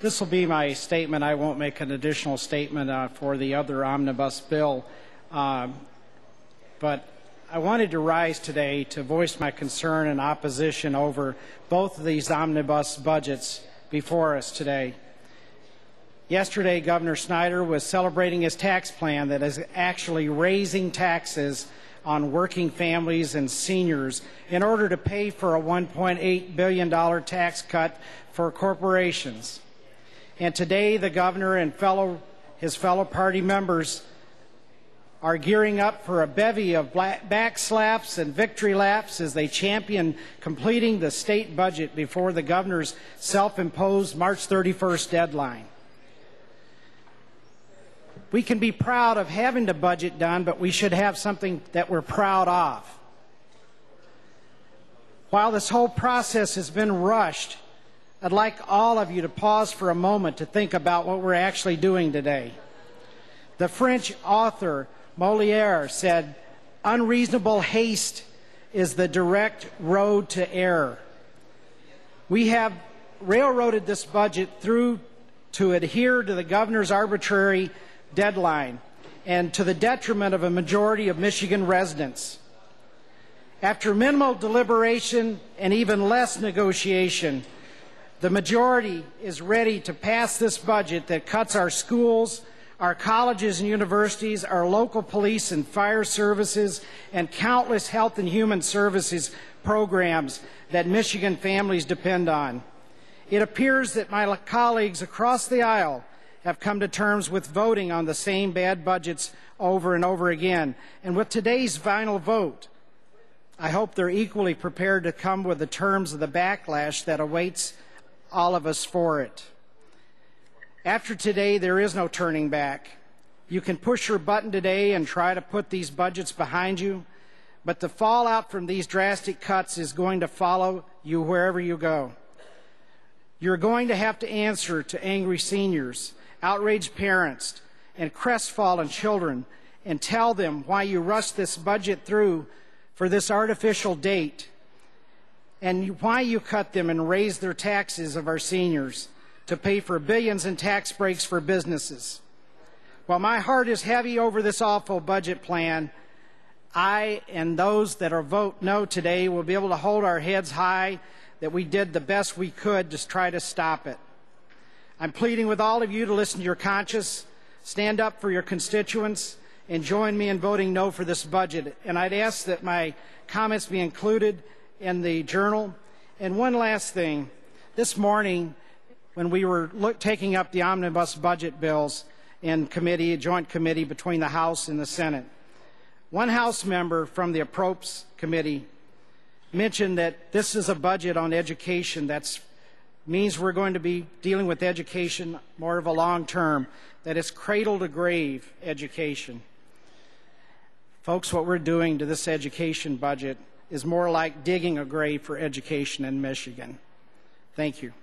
This will be my statement. I won't make an additional statement for the other omnibus bill. But I wanted to rise today to voice my concern and opposition over both of these omnibus budgets before us today. Yesterday, Governor Snyder was celebrating his tax plan that is actually raising taxes on working families and seniors in order to pay for a $1.8 billion tax cut for corporations. And today, the governor and his fellow party members are gearing up for a bevy of backslaps and victory laps as they champion completing the state budget before the governor's self-imposed March 31st deadline. We can be proud of having the budget done, but we should have something that we're proud of. While this whole process has been rushed, I'd like all of you to pause for a moment to think about what we're actually doing today. The French author Molière said, "Unreasonable haste is the direct road to error." We have railroaded this budget through to adhere to the governor's arbitrary deadline and to the detriment of a majority of Michigan residents. After minimal deliberation and even less negotiation, the majority is ready to pass this budget that cuts our schools, our colleges and universities, our local police and fire services, and countless health and human services programs that Michigan families depend on. It appears that my colleagues across the aisle have come to terms with voting on the same bad budgets over and over again. And with today's final vote, I hope they're equally prepared to come with the terms of the backlash that awaits all of us for it. After today, there is no turning back. You can push your button today and try to put these budgets behind you, but the fallout from these drastic cuts is going to follow you wherever you go. You're going to have to answer to angry seniors, outraged parents, and crestfallen children and tell them why you rushed this budget through for this artificial date and why you cut them and raised their taxes of our seniors to pay for billions in tax breaks for businesses. While my heart is heavy over this awful budget plan, I and those that are vote no today will be able to hold our heads high that we did the best we could to try to stop it. I'm pleading with all of you to listen to your conscience, stand up for your constituents, and join me in voting no for this budget. And I'd ask that my comments be included in the journal. And one last thing. This morning, when we were taking up the omnibus budget bills in committee, a joint committee between the House and the Senate, one House member from the Appropriations Committee mentioned that this is a budget on education that means we're going to be dealing with education more of a long term, that it's cradle to grave education. Folks, what we're doing to this education budget is more like digging a grave for education in Michigan. Thank you.